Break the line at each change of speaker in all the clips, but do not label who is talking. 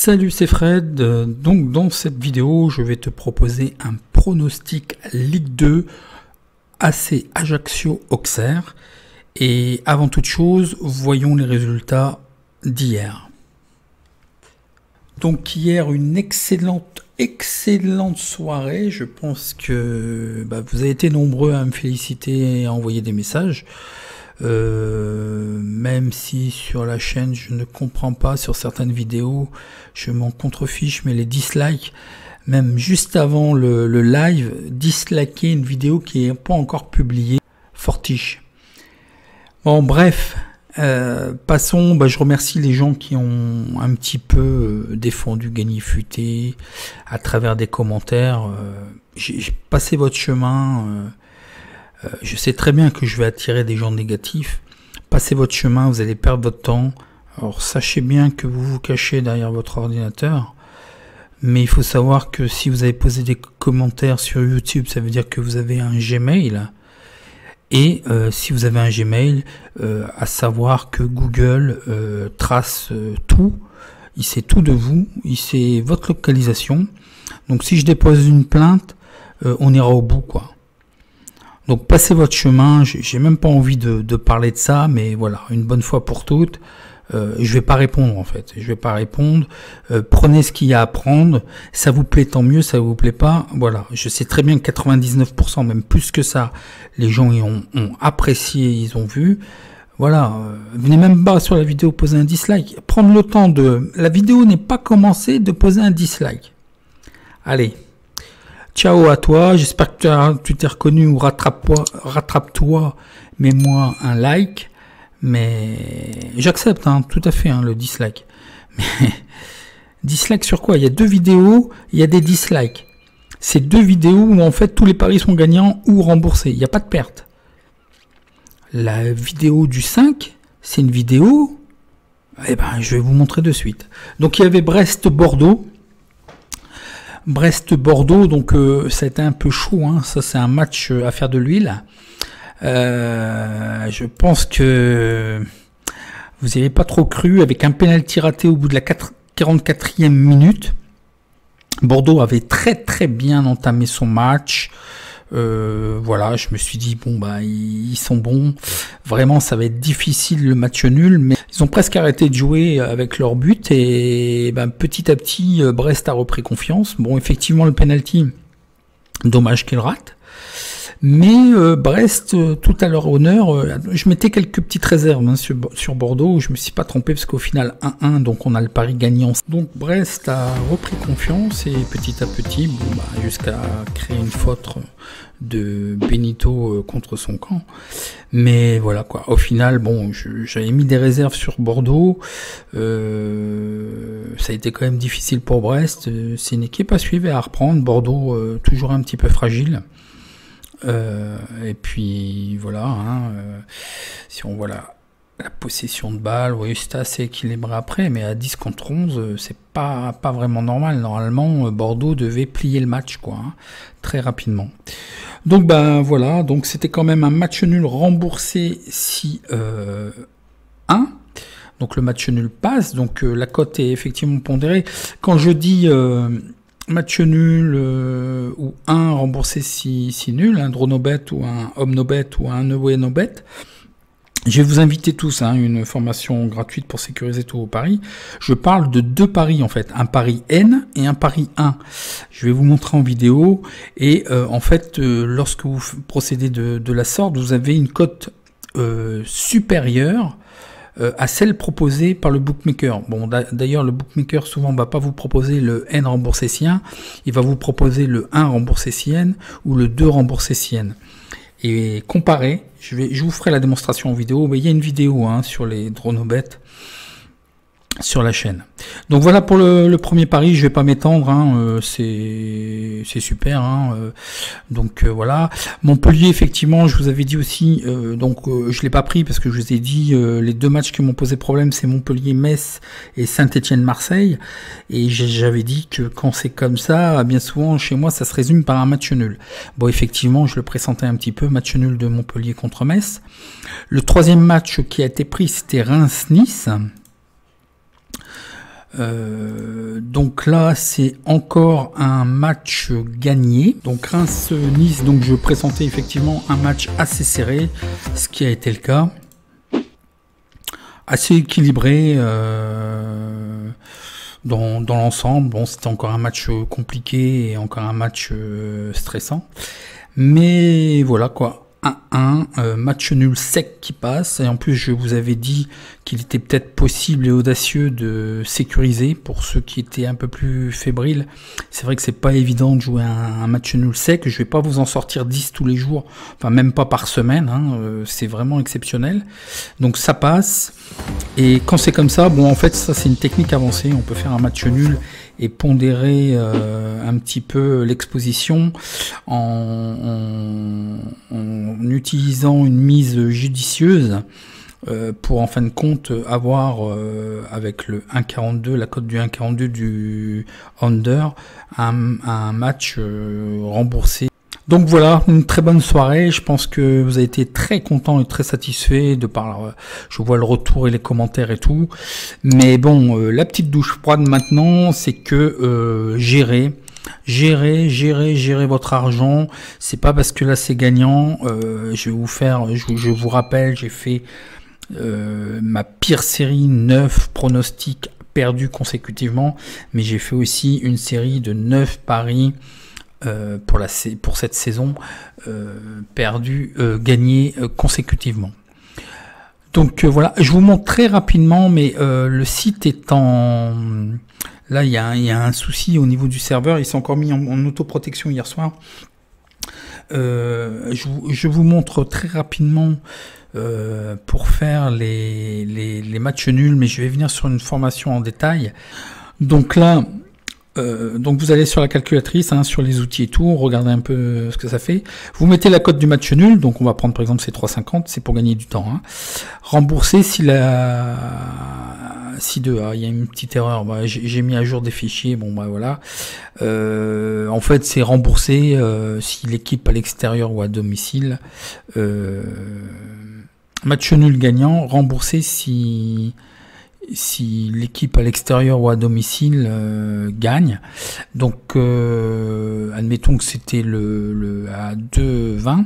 Salut, c'est Fred. Donc dans cette vidéo, je vais te proposer un pronostic Ligue 2 AC Ajaccio-Auxerre. Et avant toute chose, voyons les résultats d'hier. Donc hier, une excellente soirée. Je pense que vous avez été nombreux à me féliciter et à envoyer des messages. Même si sur la chaîne je ne comprends pas, sur certaines vidéos je m'en contrefiche, mais les dislikes, même juste avant le live, disliker une vidéo qui n'est pas encore publiée, fortiche. Bon bref, passons. Je remercie les gens qui ont un petit peu défendu Gagné Futé à travers des commentaires. J'ai passé votre chemin. Je sais très bien que je vais attirer des gens négatifs. Passez votre chemin, vous allez perdre votre temps. Alors sachez bien que vous vous cachez derrière votre ordinateur. Mais il faut savoir que si vous avez posé des commentaires sur YouTube, ça veut dire que vous avez un Gmail. Et si vous avez un Gmail, à savoir que Google trace tout. Il sait tout de vous. Il sait votre localisation. Donc si je dépose une plainte, on ira au bout, quoi. Donc passez votre chemin, j'ai même pas envie de parler de ça, mais voilà, une bonne fois pour toutes, je vais pas répondre en fait, je vais pas répondre, prenez ce qu'il y a à prendre, ça vous plaît tant mieux, ça vous plaît pas, voilà, je sais très bien que 99%, même plus que ça, les gens y ont apprécié, ils ont vu, voilà, venez même pas sur la vidéo poser un dislike, prendre le temps la vidéo n'est pas commencée, de poser un dislike, allez. Ciao à toi, j'espère que tu t'es reconnu ou rattrape-toi, mets-moi un like, mais j'accepte tout à fait le dislike. Mais dislike sur quoi? Il y a deux vidéos, il y a des dislikes. C'est deux vidéos où en fait tous les paris sont gagnants ou remboursés, il n'y a pas de perte. La vidéo du 5, c'est une vidéo, je vais vous montrer de suite. Donc il y avait Brest-Bordeaux. Brest-Bordeaux, donc ça a été un peu chaud, ça c'est un match à faire de l'huile. Je pense que vous n'y avez pas trop cru, avec un penalty raté au bout de la 44e minute. Bordeaux avait très bien entamé son match. Voilà, je me suis dit ils sont bons, vraiment ça va être difficile le match nul, mais ils ont presque arrêté de jouer avec leur but et petit à petit Brest a repris confiance. Bon, effectivement le penalty, dommage qu'il rate, mais Brest, tout à leur honneur, je mettais quelques petites réserves sur Bordeaux, je me suis pas trompé parce qu'au final 1-1, donc on a le pari gagnant. Donc Brest a repris confiance et petit à petit, jusqu'à créer une faute de Benito contre son camp. Mais voilà quoi, au final, j'avais mis des réserves sur Bordeaux, ça a été quand même difficile pour Brest, c'est une équipe à suivre et à reprendre. Bordeaux, toujours un petit peu fragile. Et puis voilà, si on voit la possession de balle, oui, c'est assez équilibré après, mais à 10 contre 11, c'est pas vraiment normal. Normalement, Bordeaux devait plier le match, très rapidement. Donc voilà, donc c'était quand même un match nul remboursé 6-1. Donc le match nul passe, donc la cote est effectivement pondérée. Quand je dis match nul ou 1 remboursé si nul, un Dronobet ou un Omnobet ou un Nobet, je vais vous inviter tous à une formation gratuite pour sécuriser tous vos paris. Je parle de deux paris en fait, un pari N et un pari 1. Je vais vous montrer en vidéo et en fait lorsque vous procédez de la sorte, vous avez une cote supérieure à celle proposée par le bookmaker. Bon, d'ailleurs, le bookmaker souvent va pas vous proposer le N remboursé si 1, il va vous proposer le 1 remboursé si N ou le 2 remboursé si N. Et comparé, je vous ferai la démonstration en vidéo, mais il y a une vidéo sur les Dronobet sur la chaîne. Donc voilà pour le premier pari, je vais pas m'étendre, c'est super, donc voilà. Montpellier, effectivement, je vous avais dit aussi, je l'ai pas pris parce que je vous ai dit les deux matchs qui m'ont posé problème, c'est Montpellier-Metz et Saint-Étienne-Marseille, et j'avais dit que quand c'est comme ça, bien souvent chez moi ça se résume par un match nul. Bon, effectivement, je le pressentais un petit peu, match nul de Montpellier contre Metz. Le troisième match qui a été pris, c'était Reims-Nice. Donc là, c'est encore un match gagné. Donc Reims-Nice, donc je présentais effectivement un match assez serré, ce qui a été le cas. Assez équilibré dans l'ensemble. Bon, c'était encore un match compliqué et encore un match stressant. Mais voilà quoi. 1-1, match nul sec qui passe, et en plus je vous avais dit qu'il était peut-être possible et audacieux de sécuriser pour ceux qui étaient un peu plus fébriles. C'est vrai que c'est pas évident de jouer un match nul sec, je vais pas vous en sortir 10 tous les jours, enfin même pas par semaine, hein, c'est vraiment exceptionnel. Donc ça passe, et quand c'est comme ça, bon en fait ça c'est une technique avancée, on peut faire un match nul et pondérer un petit peu l'exposition en utilisant une mise judicieuse pour en fin de compte avoir avec le 1,42, la cote du 1,42 du under, un match remboursé. Donc voilà, une très bonne soirée. Je pense que vous avez été très content et très satisfait de par, je vois le retour et les commentaires et tout. Mais bon, la petite douche froide maintenant, c'est que gérer votre argent. C'est pas parce que là c'est gagnant. Je vais vous faire, je vous rappelle, j'ai fait ma pire série, 9 pronostics perdus consécutivement, mais j'ai fait aussi une série de 9 paris pour cette saison gagnés consécutivement. Donc voilà, je vous montre très rapidement, mais le site est en... Là, il y a un souci au niveau du serveur, il s'est encore mis en autoprotection hier soir. Je vous montre très rapidement pour faire les matchs nuls, mais je vais venir sur une formation en détail. Donc là... donc vous allez sur la calculatrice, hein, sur les outils et tout, regardez un peu ce que ça fait. Vous mettez la cote du match nul, donc on va prendre par exemple ces 3,50, c'est pour gagner du temps. Hein. Rembourser si il y a une petite erreur, bah, j'ai mis à jour des fichiers, bon bah voilà. En fait c'est remboursé si l'équipe à l'extérieur ou à domicile. Match nul gagnant, remboursé si l'équipe à l'extérieur ou à domicile gagne. Donc admettons que c'était à 2,20.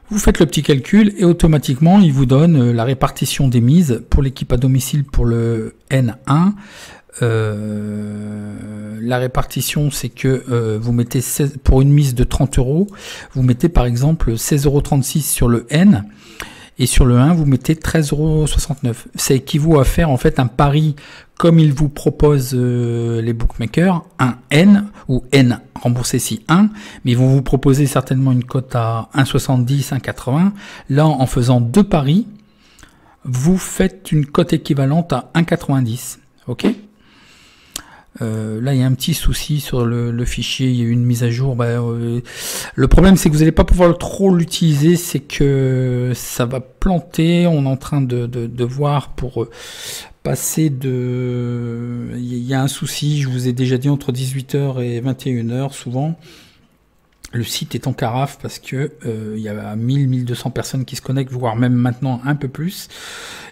Vous faites le petit calcul et automatiquement il vous donne la répartition des mises pour l'équipe à domicile pour le N1. La répartition, c'est que vous mettez 16, pour une mise de 30 €, vous mettez par exemple 16,36 € sur le N. Et sur le 1, vous mettez 13,69 €. Ça équivaut à faire en fait un pari comme ils vous proposent les bookmakers, un N ou N remboursé si 1, mais ils vont vous proposer certainement une cote à 1,70, 1,80. Là, en faisant 2 paris, vous faites une cote équivalente à 1,90. Ok ? Là, il y a un petit souci sur le fichier, il y a eu une mise à jour. Le problème, c'est que vous n'allez pas pouvoir trop l'utiliser, c'est que ça va planter. On est en train de voir pour passer de... Il y a un souci, je vous ai déjà dit, entre 18 h et 21 h souvent. Le site est en carafe parce que il y a 1200 personnes qui se connectent, voire même maintenant un peu plus.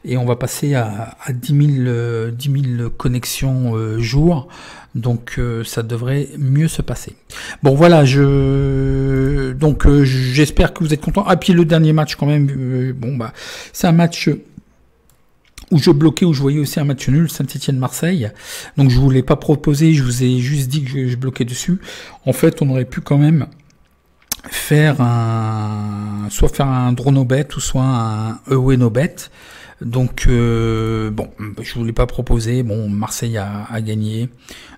Et on va passer à 10 000 connexions jour. Donc ça devrait mieux se passer. Bon voilà, j'espère que vous êtes contents. Ah puis le dernier match quand même, c'est un match où je bloquais, où je voyais aussi un match nul, Saint-Étienne-Marseille. Donc je vous l'ai pas proposé, je vous ai juste dit que je bloquais dessus. En fait, on aurait pu quand même faire soit faire un draw no bet ou soit un away no bet. Donc bon, je vous l'ai pas proposé. Bon, Marseille a gagné.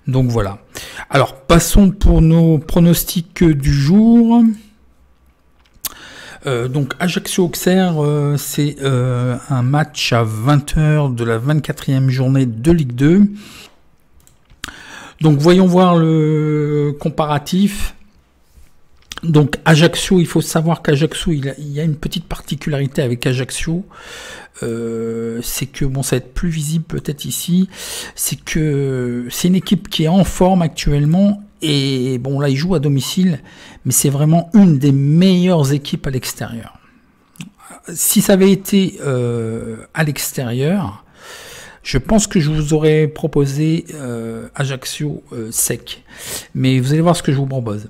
Donc voilà. Alors passons pour nos pronostics du jour. Donc Ajaccio-Auxerre, c'est un match à 20 h de la 24e journée de Ligue 2. Donc voyons voir le comparatif. Donc Ajaccio, il faut savoir qu'Ajaccio, il y a une petite particularité avec Ajaccio, c'est que, bon, ça va être plus visible peut-être ici, c'est que c'est une équipe qui est en forme actuellement, et bon là il joue à domicile, mais c'est vraiment une des meilleures équipes à l'extérieur. Si ça avait été à l'extérieur, Je pense que je vous aurais proposé Ajaccio sec, mais vous allez voir ce que je vous propose.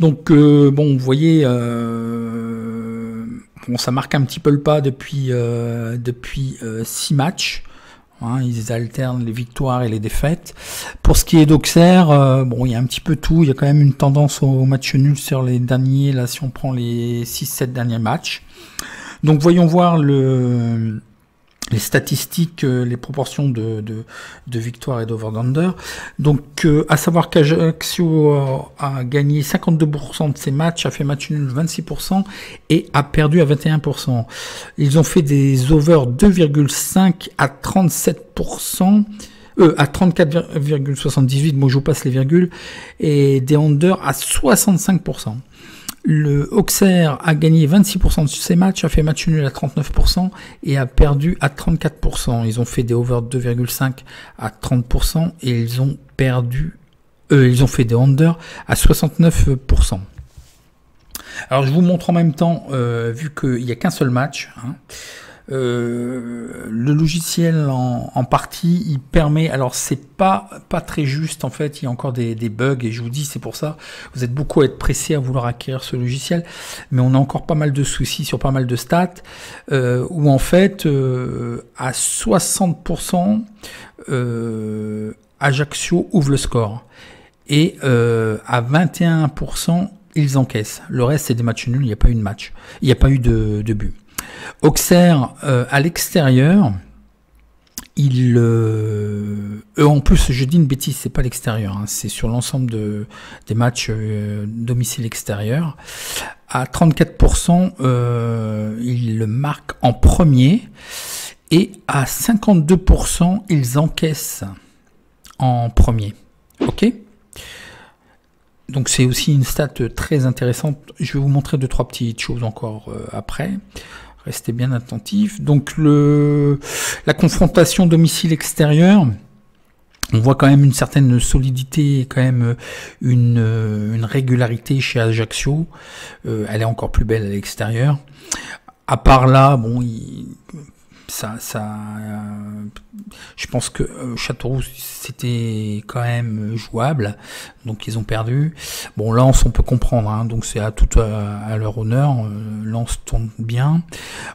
Donc bon, vous voyez, bon, ça marque un petit peu le pas depuis 6 matchs. Hein, ils alternent les victoires et les défaites. Pour ce qui est d'Auxerre, bon, il y a un petit peu tout. Il y a quand même une tendance au match nul sur les derniers, là, si on prend les 6-7 derniers matchs. Donc, voyons voir les statistiques, les proportions de victoire et d'over-under. Donc, à savoir qu'Ajaccio a gagné 52% de ses matchs, a fait match nul 26% et a perdu à 21%. Ils ont fait des over 2,5 à 37%. À 34,78, moi je vous passe les virgules, et des under à 65%. Le Auxerre a gagné 26% de ses matchs, a fait match nul à 39% et a perdu à 34%. Ils ont fait des over 2,5 à 30% et ils ont perdu, ils ont fait des under à 69%. Alors je vous montre en même temps, vu qu'il n'y a qu'un seul match, hein, le logiciel en partie il permet, alors c'est pas très juste en fait, il y a encore des bugs et je vous dis c'est pour ça, vous êtes beaucoup à être pressé à vouloir acquérir ce logiciel, mais on a encore pas mal de soucis sur pas mal de stats où en fait à 60% Ajaccio ouvre le score et à 21% ils encaissent, le reste c'est des matchs nuls, il n'y a pas eu de match, il n'y a pas eu de but. Auxerre à l'extérieur, en plus je dis une bêtise, c'est pas l'extérieur, hein, c'est sur l'ensemble des matchs domicile extérieur. À 34%, ils le marquent en premier et à 52%, ils encaissent en premier. Ok ? Donc c'est aussi une stat très intéressante. Je vais vous montrer 2-3 petites choses encore après. Restez bien attentifs. Donc la confrontation domicile-extérieur, on voit quand même une certaine solidité, quand même une régularité chez Ajaccio. Elle est encore plus belle à l'extérieur. À part là, bon, je pense que Châteauroux c'était quand même jouable, donc ils ont perdu. Bon, Lens on peut comprendre, hein, donc c'est tout à leur honneur. Lens tourne bien.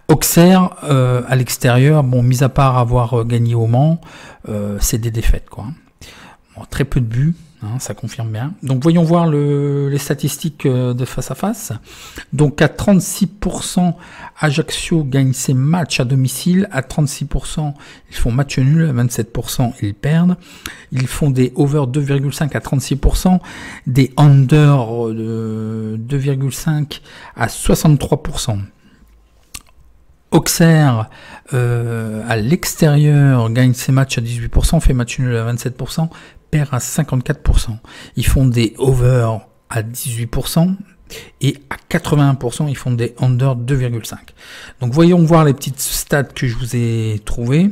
Auxerre à l'extérieur, bon, mis à part avoir gagné au Mans, c'est des défaites quoi. Bon, très peu de buts. Hein, ça confirme bien. Donc voyons voir les statistiques de face à face. Donc à 36%, Ajaccio gagne ses matchs à domicile. À 36%, ils font match nul. À 27%, ils perdent. Ils font des over 2,5 à 36%. Des under de 2,5 à 63%. Auxerre à l'extérieur gagne ses matchs à 18%, fait match nul à 27%, perd à 54%. Ils font des over à 18% et à 81%, ils font des under 2,5. Donc voyons voir les petites stats que je vous ai trouvées.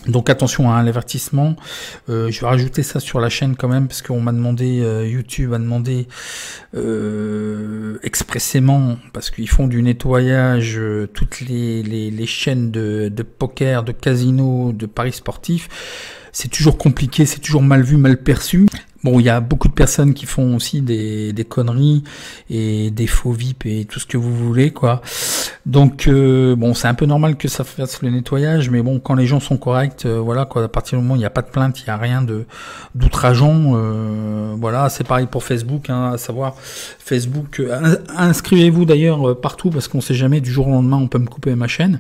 Donc attention à l'avertissement, je vais rajouter ça sur la chaîne quand même parce qu'on m'a demandé, YouTube a demandé expressément, parce qu'ils font du nettoyage toutes les chaînes de poker, de casino, de paris sportifs. C'est toujours compliqué, c'est toujours mal vu, mal perçu. Bon, il y a beaucoup de personnes qui font aussi des conneries et des faux VIP et tout ce que vous voulez, quoi. Donc, bon, c'est un peu normal que ça fasse le nettoyage, mais bon, quand les gens sont corrects, voilà, quoi, à partir du moment où il n'y a pas de plainte, il n'y a rien d'outrageant, voilà, c'est pareil pour Facebook, hein, à savoir, Facebook, inscrivez-vous d'ailleurs partout, parce qu'on sait jamais, du jour au lendemain, on peut me couper ma chaîne.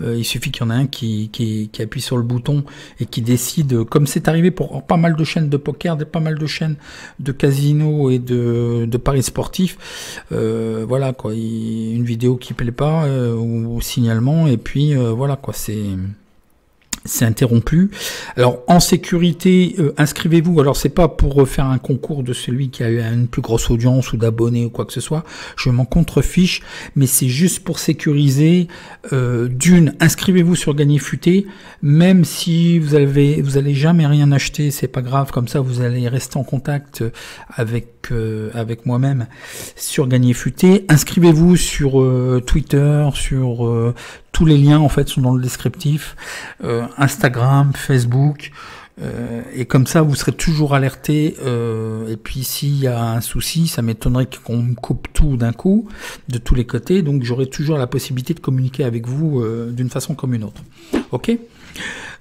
Il suffit qu'il y en a un qui appuie sur le bouton et qui décide, comme c'est arrivé pour pas mal de chaînes de poker, pas mal de chaînes de casino et de paris sportifs, voilà quoi, une vidéo qui plaît pas ou signalement, et puis voilà quoi, c'est interrompu. Alors en sécurité, inscrivez-vous. Alors c'est pas pour faire un concours de celui qui a eu une plus grosse audience ou d'abonnés ou quoi que ce soit, je m'en contrefiche, mais c'est juste pour sécuriser. D'une, inscrivez-vous sur Gagner Futé, même si vous allez jamais rien acheter, c'est pas grave, comme ça vous allez rester en contact avec moi-même sur Gagner Futé. Inscrivez-vous sur Twitter, sur tous les liens en fait sont dans le descriptif, Instagram, Facebook, et comme ça vous serez toujours alerté, et puis s'il y a un souci, ça m'étonnerait qu'on me coupe tout d'un coup, de tous les côtés, donc j'aurai toujours la possibilité de communiquer avec vous d'une façon comme une autre. Ok ?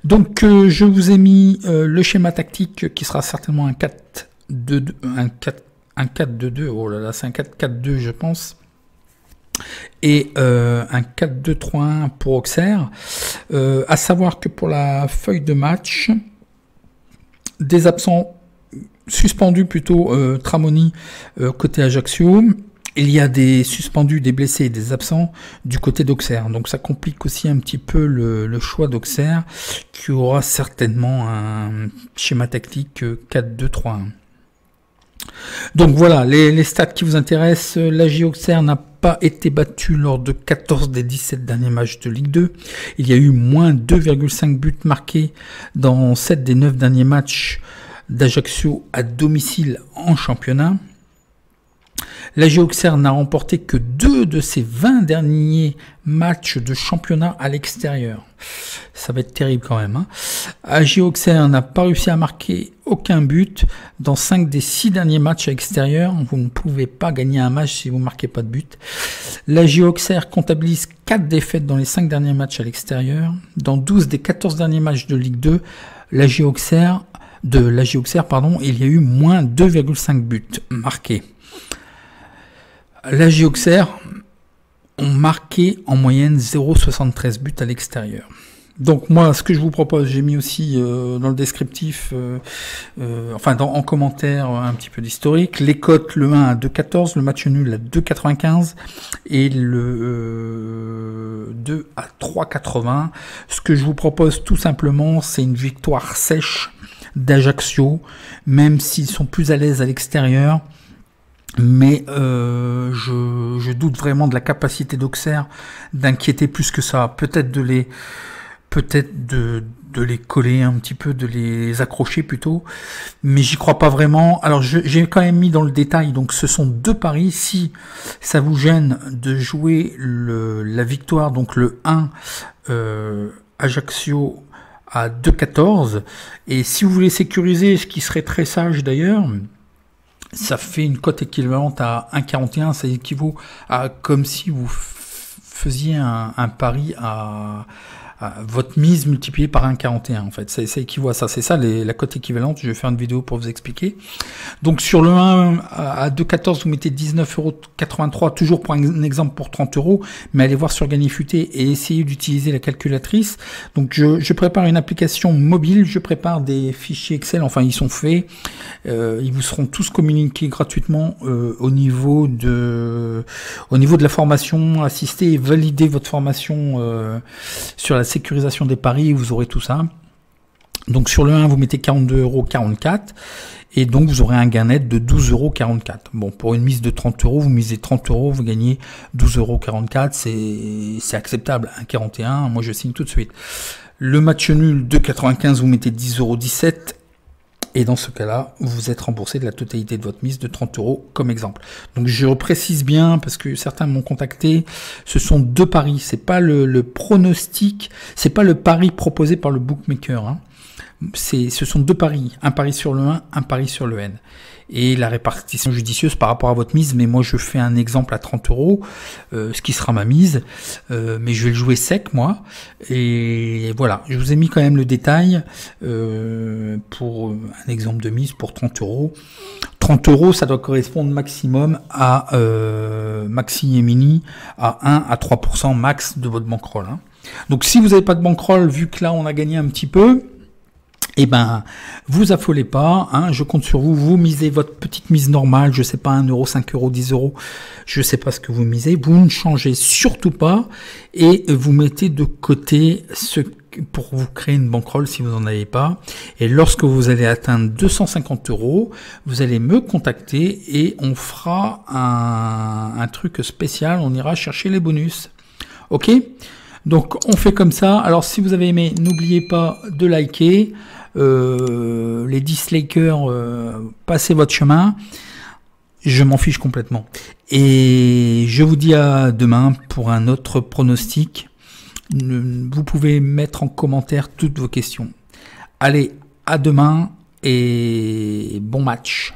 Donc je vous ai mis le schéma tactique qui sera certainement un 4-2-2, un 4-2-2, oh là là, c'est un 4-4-2 je pense, et un 4-2-3-1 pour Auxerre. À savoir que pour la feuille de match, des absents suspendus plutôt, Tramoni côté Ajaccio. Il y a des suspendus, des blessés et des absents du côté d'Auxerre. Donc ça complique aussi un petit peu le choix d'Auxerre, qui aura certainement un schéma tactique 4-2-3-1. Donc voilà, les stats qui vous intéressent. L'AJ Auxerre n'a pas été battu lors de 14 des 17 derniers matchs de Ligue 2. Il y a eu moins 2,5 buts marqués dans 7 des 9 derniers matchs d'Ajaccio à domicile en championnat. L'AJ Auxerre n'a remporté que 2 de ses 20 derniers matchs de championnat à l'extérieur. Ça va être terrible quand même. AJ Auxerre n'a pas réussi à marquer aucun but dans 5 des 6 derniers matchs à l'extérieur. Vous ne pouvez pas gagner un match si vous ne marquez pas de but. L'AJ Auxerre comptabilise 4 défaites dans les 5 derniers matchs à l'extérieur. Dans 12 des 14 derniers matchs de Ligue 2, l'AJ Auxerre, il y a eu moins 2,5 buts marqués. L'AJ Auxerre ont marqué en moyenne 0,73 buts à l'extérieur. Donc moi, ce que je vous propose, j'ai mis aussi dans le descriptif, en commentaire, un petit peu d'historique. Les cotes, le 1 à 2,14, le match nul à 2,95 et le 2 à 3,80. Ce que je vous propose tout simplement, c'est une victoire sèche d'Ajaccio, même s'ils sont plus à l'aise à l'extérieur. Mais je doute vraiment de la capacité d'Auxerre d'inquiéter plus que ça. Peut-être de les coller un petit peu, de les accrocher plutôt. Mais j'y crois pas vraiment. Alors j'ai quand même mis dans le détail. Donc ce sont 2 paris. Si ça vous gêne de jouer la victoire, donc le 1 Ajaccio à 2,14. Et si vous voulez sécuriser, ce qui serait très sage d'ailleurs, ça fait une cote équivalente à 1,41, ça équivaut à comme si vous faisiez un pari à votre mise multipliée par 1,41 en fait, ça équivaut à ça, c'est ça la cote équivalente. Je vais faire une vidéo pour vous expliquer. Donc sur le 1 à 2,14 vous mettez 19,83 €, toujours pour un exemple pour 30 €, mais allez voir sur Gagné-Futé et essayez d'utiliser la calculatrice. Donc je prépare une application mobile, je prépare des fichiers Excel, enfin ils sont faits, ils vous seront tous communiqués gratuitement au niveau de la formation. Assistez et validez votre formation sur la sécurisation des paris, vous aurez tout ça. Donc sur le 1 vous mettez 42,44 € et donc vous aurez un gain net de 12,44 €. Bon, pour une mise de 30 €, vous misez 30 €, vous gagnez 12,44 €, c'est acceptable. 1,41, moi je signe tout de suite. Le match nul 2,95, vous mettez 10,17 € et dans ce cas-là, vous êtes remboursé de la totalité de votre mise de 30 € comme exemple. Donc je précise bien parce que certains m'ont contacté, ce sont 2 paris, c'est pas le pronostic, c'est pas le pari proposé par le bookmaker, hein. Ce sont 2 paris, un pari sur le 1, un pari sur le N. Et la répartition judicieuse par rapport à votre mise, mais moi je fais un exemple à 30 €, ce qui sera ma mise, mais je vais le jouer sec moi, et voilà, je vous ai mis quand même le détail pour un exemple de mise pour 30 €. 30 €, ça doit correspondre maximum à maxi et mini à 1 à 3% max de votre bankroll, hein. Donc si vous n'avez pas de bankroll, vu que là on a gagné un petit peu, eh ben, vous affolez pas, hein, je compte sur vous, vous misez votre petite mise normale, je sais pas, 1 €, 5 €, 10 €, je sais pas ce que vous misez, vous ne changez surtout pas, et vous mettez de côté pour vous créer une bankroll si vous n'en avez pas, et lorsque vous allez atteindre 250 €, vous allez me contacter, et on fera un truc spécial, on ira chercher les bonus, ok? Donc on fait comme ça. Alors si vous avez aimé, n'oubliez pas de liker. Les dislikers, passez votre chemin. Je m'en fiche complètement. Et je vous dis à demain pour un autre pronostic. Vous pouvez mettre en commentaire toutes vos questions. Allez, à demain et bon match.